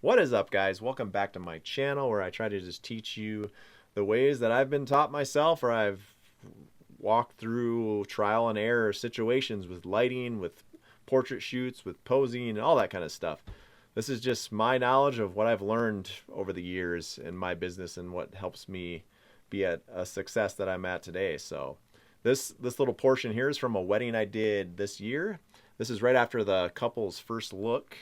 What is up, guys? Welcome back to my channel where I try to just teach you the ways that I've been taught myself, or I've walked through trial and error situations with lighting, with portrait shoots, with posing, and all that kind of stuff. This is just my knowledge of what I've learned over the years in my business and what helps me be at a success that I'm at today. So this little portion here is from a wedding I did this year. This is right after the couple's first look.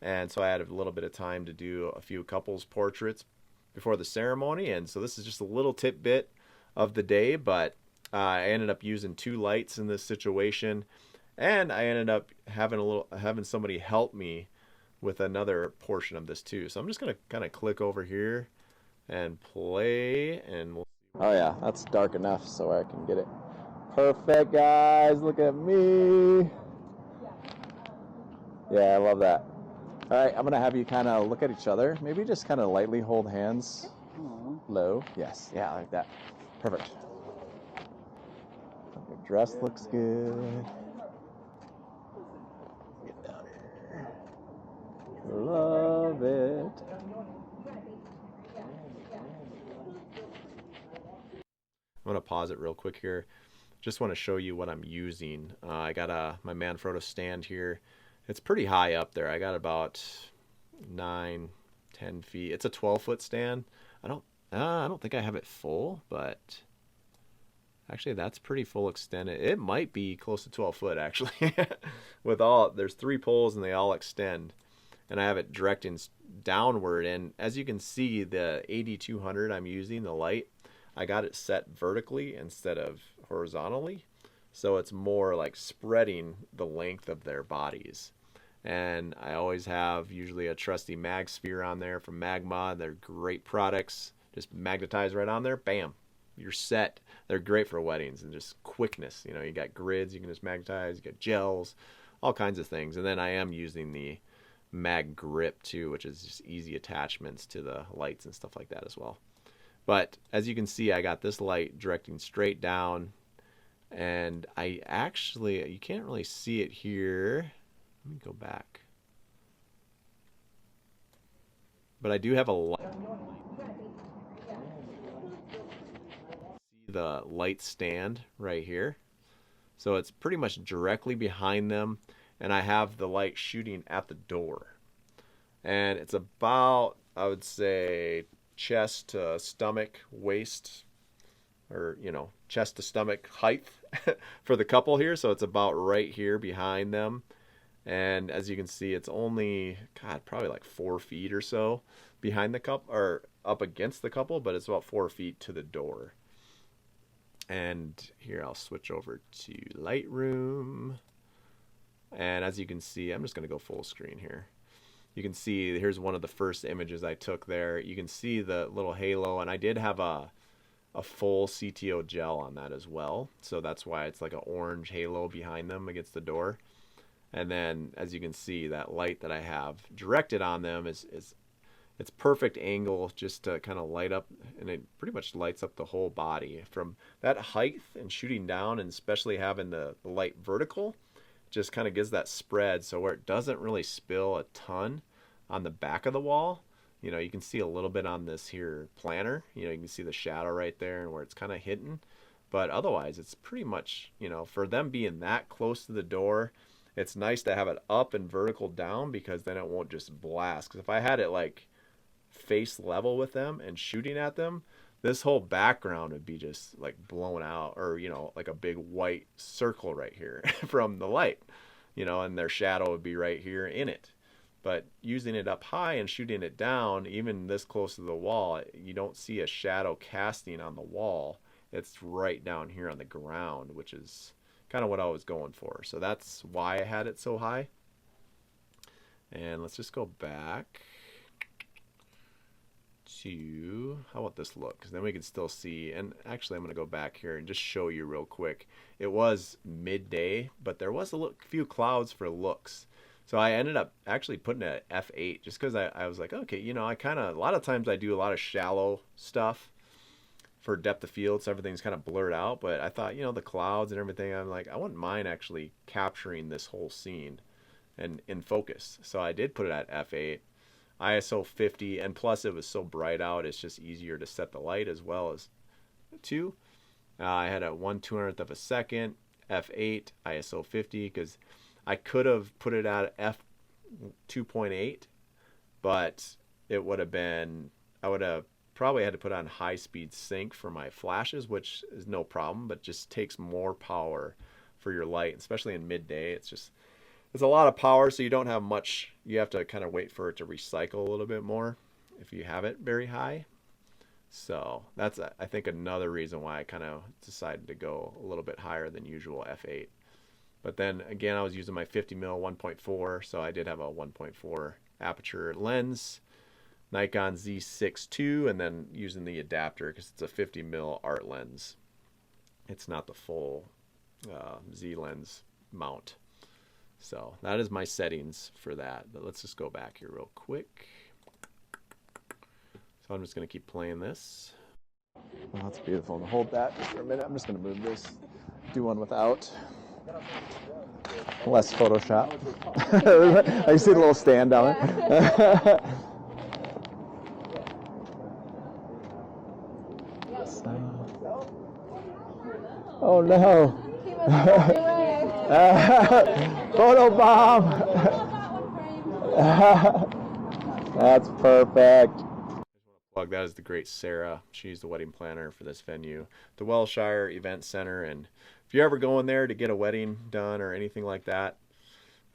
And so I had a little bit of time to do a few couples portraits before the ceremony. And so this is just a little tidbit of the day, but I ended up using two lights in this situation. And I ended up having somebody help me with another portion of this too. So I'm just going to kind of click over here and play, and we'll see. Oh yeah, that's dark enough so I can get it perfect, guys. Look at me. Yeah, I love that. All right, I'm going to have you kind of look at each other. Maybe just kind of lightly hold hands low. Yes, yeah, like that. Perfect. Your dress looks good. Get down here. Love it. I'm going to pause it real quick here. Just want to show you what I'm using. I got my Manfrotto stand here. It's pretty high up there. I got about 9-10 feet. It's a 12-foot stand. I don't think I have it full, but actually that's pretty full extended. It might be close to 12 foot actually. There's 3 poles and they all extend, and I have it directing downward. And as you can see, the 8200 I'm using, the light, I got it set vertically instead of horizontally, so it's more like spreading the length of their bodies. And I always have usually a trusty mag sphere on there from Magma. They're great products. Just magnetize right on there, bam, you're set. They're great for weddings and just quickness. You know, you got grids, you can just magnetize, you got gels, all kinds of things. And then I am using the mag grip too, which is just easy attachments to the lights and stuff like that as well. But as you can see, I got this light directing straight down, and you can't really see it here. Let me go back. But I do have a light. See the light stand right here. So it's pretty much directly behind them, and I have the light shooting at the door. And it's about, I would say, chest to stomach, waist, or chest to stomach height for the couple here. So it's about right here behind them. And as you can see, it's only, probably like 4 feet or so behind the couple, or up against the couple, but it's about 4 feet to the door. And here I'll switch over to Lightroom. And as you can see, I'm just going to go full screen here. You can see here's one of the first images I took there. You can see the little halo, and I did have a full CTO gel on that as well. So that's why it's like an orange halo behind them against the door. And then as you can see, that light that I have directed on them is it's perfect angle just to kind of light up, and it pretty much lights up the whole body from that height and shooting down, and especially having the light vertical just kind of gives that spread, so where it doesn't really spill a ton on the back of the wall. You can see a little bit on this here planner. You can see the shadow right there and where it's kind of hidden, but otherwise it's pretty much, for them being that close to the door, it's nice to have it up and vertical down, because then it won't just blast. Because if I had it like face level with them and shooting at them, this whole background would be just like blown out, or like a big white circle right here from the light, and their shadow would be right here in it. But using it up high and shooting it down, even this close to the wall, you don't see a shadow casting on the wall. It's right down here on the ground, which is kind of what I was going for. So that's why I had it so high. And let's just go back to, how about this look? Because then we can still see, and actually I'm going to go back here and just show you real quick. It was midday, but there was a few clouds for looks. So I ended up actually putting it at f8 just because I was like, okay, a lot of times I do a lot of shallow stuff for depth of field, so everything's kind of blurred out. But I thought, the clouds and everything, I'm like, I wouldn't mind actually capturing this whole scene and in focus. So I did put it at f8. ISO 50, and plus it was so bright out, it's just easier to set the light as well as two. I had a 1/200th of a second, f8, ISO 50, because I could have put it at f2.8, but it would have been, I would have probably had to put on high speed sync for my flashes, which is no problem, but just takes more power for your light, especially in midday. It's a lot of power, so you don't have much. You have to kind of wait for it to recycle a little bit more if you have it very high. So that's, I think, another reason why I kind of decided to go a little bit higher than usual f8. But then again, I was using my 50 mil 1.4, so I did have a 1.4 aperture lens, Nikon Z6 II, and then using the adapter because it's a 50 mil art lens. It's not the full Z lens mount. So that is my settings for that. But let's just go back here real quick. So I'm just going to keep playing this. Oh, that's beautiful. Hold that just for a minute. I'm just going to move this. Do one without. Less Photoshop. I see the little stand down there. Oh no. Photo bomb. That's perfect. Plug that is the great Sarah. She's the wedding planner for this venue, the Wellshire Event Center. And if you're ever going there to get a wedding done or anything like that,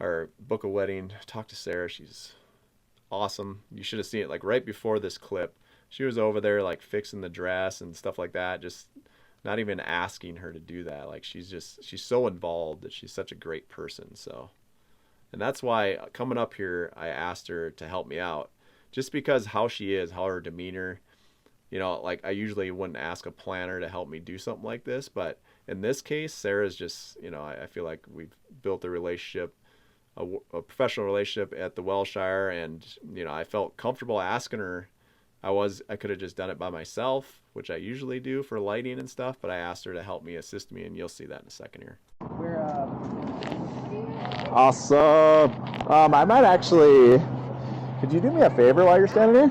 or book a wedding, talk to Sarah. She's awesome. You should have seen it like right before this clip. She was over there like fixing the dress and stuff like that, just not even asking her to do that. Like she's so involved that she's such a great person. So, and that's why coming up here, I asked her to help me out, just because how she is, how her demeanor, you know, like I usually wouldn't ask a planner to help me do something like this, but in this case, Sarah's just, you know, I feel like we've built a relationship, a professional relationship at the Wellshire, and, you know, I felt comfortable asking her. I could have just done it by myself, which I usually do for lighting and stuff, but I asked her to help me, assist me, and you'll see that in a second here. Awesome. I might actually, could you do me a favor while you're standing here?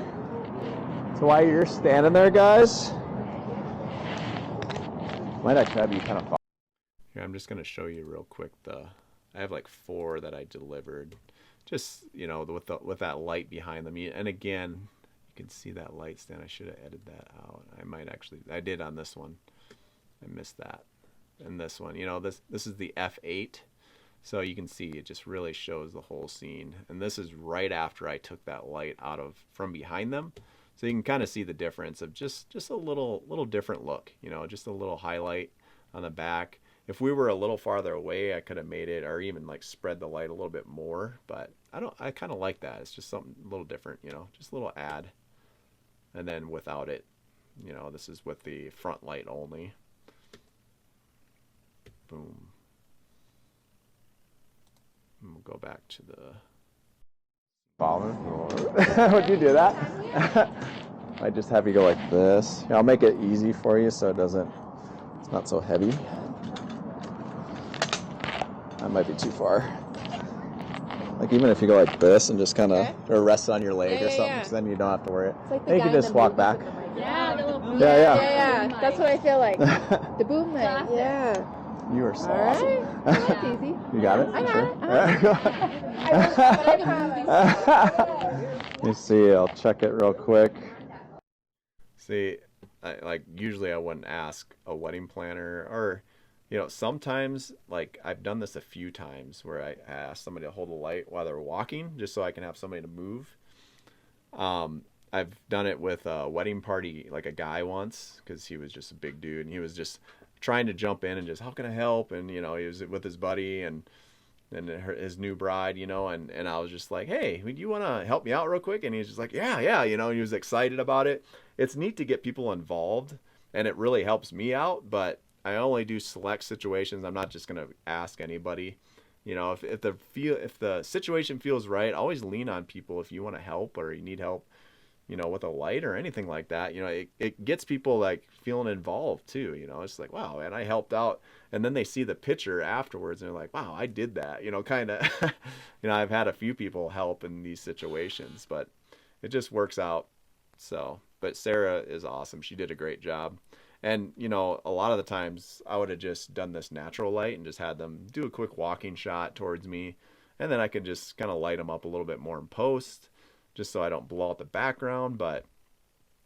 So while you're standing there, guys, might actually have you kind of. Here, I'm just going to show you real quick. I have like 4 that I delivered, just, you know, with that light behind them. And again, you can see that light stand. I should have edited that out. I did on this one. I missed that. And this one, you know, this is the f8. So you can see it just really shows the whole scene. And this is right after I took that light from behind them. So you can kind of see the difference of just a little different look, you know, just a little highlight on the back. If we were a little farther away, I could have made it, or even like spread the light a little bit more, but I kind of like that. It's just something a little different, you know, just a little add. And then without it, you know, this is with the front light only. Boom. And we'll go back to the Would you do that? I just have you go like this. Here, I'll make it easy for you so it's not so heavy. That might be too far. Like even if you go like this and just kind of or rest on your leg or something, so then you don't have to worry. It's like then you can just walk back. Yeah, the little boom. Yeah. That's what I feel like. The boom thing. Yeah. You are so All awesome. right. That's easy. You got it? I got Sure. it. I got it. Let me see. I'll check it real quick. See, usually I wouldn't ask a wedding planner, or, you know, sometimes, like I've done this a few times where I ask somebody to hold a light while they're walking, just so I can have somebody to move. I've done it with a wedding party, like a guy once, because he was just a big dude and he was just trying to jump in and just, how can I help? And, you know, he was with his buddy and his new bride, you know, and I was just like, hey, do you want to help me out real quick? And he's just like, yeah, you know, he was excited about it. It's neat to get people involved, and it really helps me out, but I only do select situations. I'm not just going to ask anybody. You know, if the situation feels right, always lean on people if you want to help or you need help, you know, with a light or anything like that. You know, it gets people like feeling involved too. You know, it's like, wow, man, I helped out. And then they see the picture afterwards and they're like, wow, I did that. You know, kind of, you know, I've had a few people help in these situations, but it just works out. So, but Sarah is awesome. She did a great job. And, you know, a lot of the times I would have just done this natural light and just had them do a quick walking shot towards me. And then I could just kind of light them up a little bit more in post, just so I don't blow out the background. But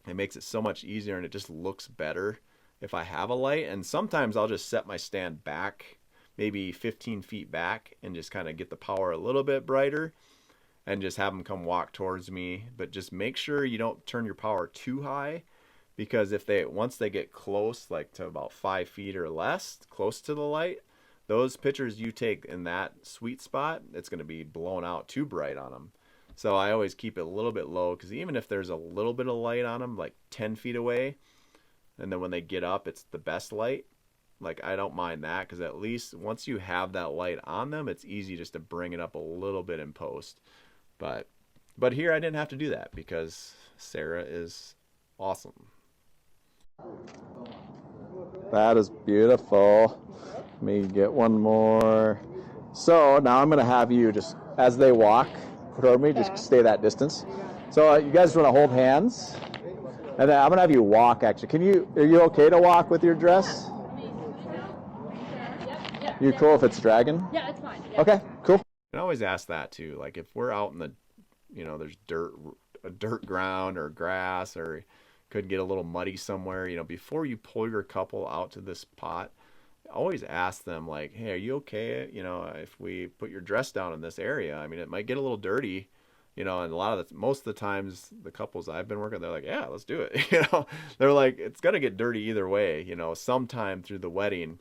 it makes it so much easier, and it just looks better if I have a light. And sometimes I'll just set my stand back, maybe 15 feet back, and just kind of get the power a little bit brighter and just have them come walk towards me. But just make sure you don't turn your power too high, because if they, once they get close, like to about 5 feet or less, close to the light, those pictures you take in that sweet spot, it's going to be blown out too bright on them. So I always keep it a little bit low, because even if there's a little bit of light on them, like 10 feet away, and then when they get up, it's the best light, like I don't mind that, because at least once you have that light on them, it's easy just to bring it up a little bit in post. But here I didn't have to do that, because Sarah is awesome. That is beautiful. Let me get one more. So now I'm going to have you just, as they walk toward me, just stay that distance. So you guys want to hold hands, and then I'm going to have you walk. Actually, are you okay to walk with your dress? You cool if it's dragging? Yeah, it's fine. Yeah. Okay, cool. I always ask that too. Like if we're out in the, you know, there's dirt ground or grass, or could get a little muddy somewhere, you know, before you pull your couple out to this pot, always ask them like, hey, are you okay? You know, if we put your dress down in this area, I mean, it might get a little dirty, you know, and most of the times the couples I've been working, they're like, yeah, let's do it. You know, they're like, it's going to get dirty either way, you know, sometime through the wedding,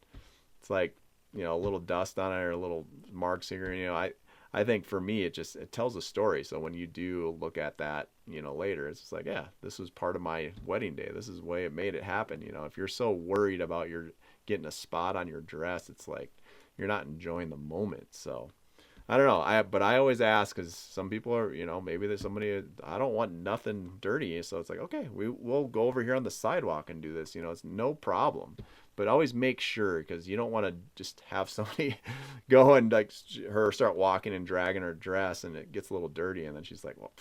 it's like, you know, a little dust on it or a little marks here, you know, I think for me, it tells a story. So when you do look at that, you know, later, it's just like, yeah, this was part of my wedding day. This is the way it made it happen. You know, if you're so worried about getting a spot on your dress, it's like you're not enjoying the moment. So I don't know. But I always ask, because some people are, you know, maybe there's somebody, I don't want nothing dirty. So it's like, okay, we'll go over here on the sidewalk and do this. You know, it's no problem. But always make sure, because you don't want to just have somebody go and like her start walking and dragging her dress, and it gets a little dirty, and then she's like, well,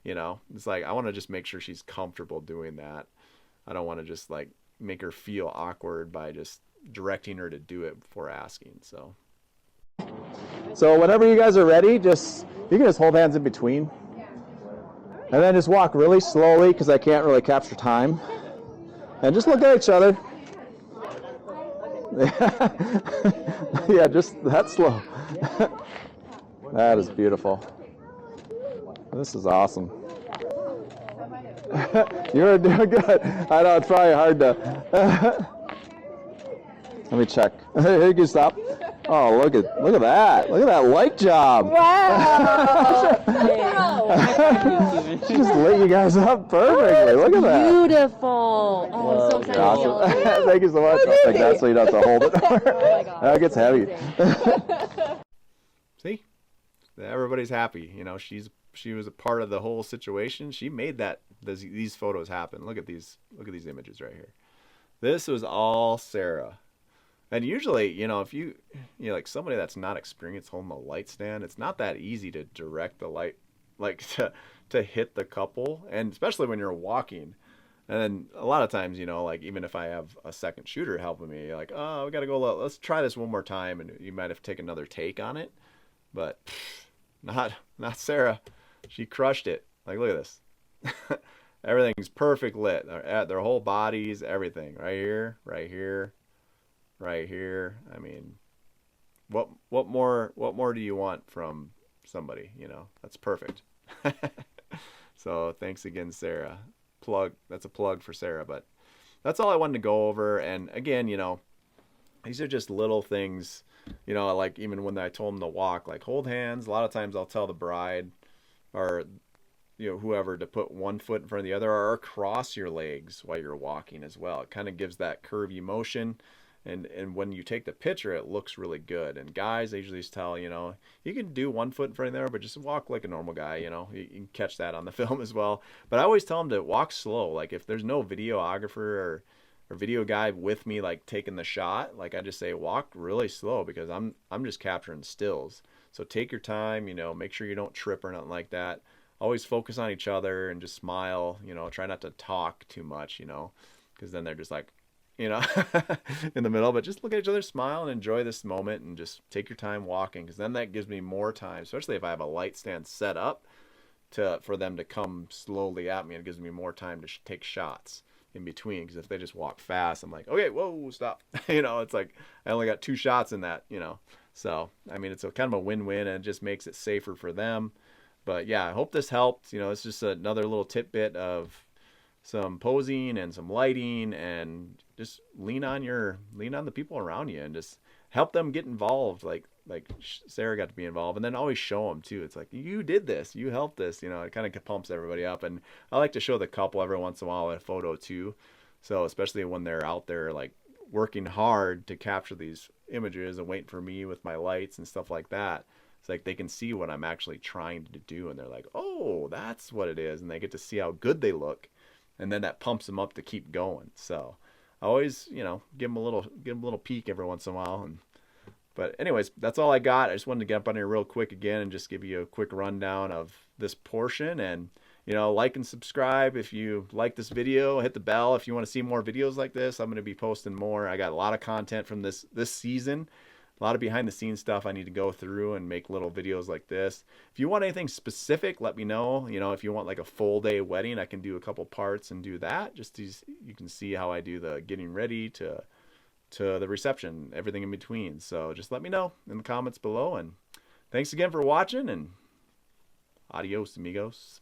you know, it's like I want to just make sure she's comfortable doing that. I don't want to just like make her feel awkward by just directing her to do it before asking. So whenever you guys are ready, you can just hold hands in between, and then just walk really slowly, because I can't really capture time, and just look at each other. Yeah, just that slow. That is beautiful. This is awesome. You're doing good. I know it's probably hard to. Let me check. You can stop. Oh, look at that! Look at that light job. Wow! She just lit you guys up perfectly. Look at that. Beautiful. Oh, I'm so excited. Awesome. Thank you so much. I'll take that so you don't have to hold it. Oh my God. That gets heavy. see, everybody's happy. You know, she was a part of the whole situation. She made these photos happen. Look at these images right here. This was all Sarah. And usually, you know, if you like somebody that's not experienced holding a light stand, it's not that easy to direct the light, like to hit the couple, and especially when you're walking. And then a lot of times, you know, like even if I have a second shooter helping me, like, oh, we got to go, let's try this one more time, and you might have to take another take on it. But not Sarah. She crushed it. Like, look at this. Everything's perfect lit. Their whole bodies, everything. Right here, right here, right here. I mean, what more do you want from somebody? You know, that's perfect. So thanks again, Sarah. That's a plug for Sarah. But that's all I wanted to go over. And again, you know, these are just little things, you know, like even when I told them to walk, like hold hands. A lot of times I'll tell the bride or, you know, whoever to put one foot in front of the other or cross your legs while you're walking as well. It kind of gives that curvy motion. And when you take the picture, it looks really good. And guys, I usually just tell, you know, you can do 1 foot in front of there, but just walk like a normal guy, you know. You can catch that on the film as well. But I always tell them to walk slow. Like if there's no videographer or video guy with me, like taking the shot, like I just say walk really slow, because I'm just capturing stills. So take your time, you know, make sure you don't trip or nothing like that. always focus on each other and just smile, you know, try not to talk too much, you know, because then they're just like, you know, in the middle, but just look at each other, smile, and enjoy this moment, and just take your time walking, because then that gives me more time, especially if I have a light stand set up for them to come slowly at me. It gives me more time to take shots in between, because if they just walk fast, I'm like, okay, whoa, stop. You know, it's like I only got 2 shots in that, you know. So, I mean, it's a kind of a win-win, and it just makes it safer for them. But yeah, I hope this helped. You know, it's just another little tidbit of some posing and some lighting, and just lean on the people around you and just help them get involved. Like Sarah got to be involved, and then always show them too. It's like, you did this, you helped this, you know, it kind of pumps everybody up. And I like to show the couple every once in a while a photo too. So especially when they're out there like working hard to capture these images and waiting for me with my lights and stuff like that. It's like they can see what I'm actually trying to do, and they're like, oh, that's what it is. And they get to see how good they look. And then that pumps them up to keep going. So I always, you know, give them a little peek every once in a while. But anyways, that's all I got. I just wanted to get up on here real quick again and just give you a quick rundown of this portion. And, you know, like and subscribe if you like this video. Hit the bell if you want to see more videos like this. I'm going to be posting more. I got a lot of content from this season. A lot of behind the scenes stuff I need to go through and make little videos like this. If you want anything specific, let me know. You know, if you want like a full day wedding, I can do a couple parts and do that. Just you can see how I do the getting ready to the reception, everything in between. So just let me know in the comments below. And thanks again for watching, and adios, amigos.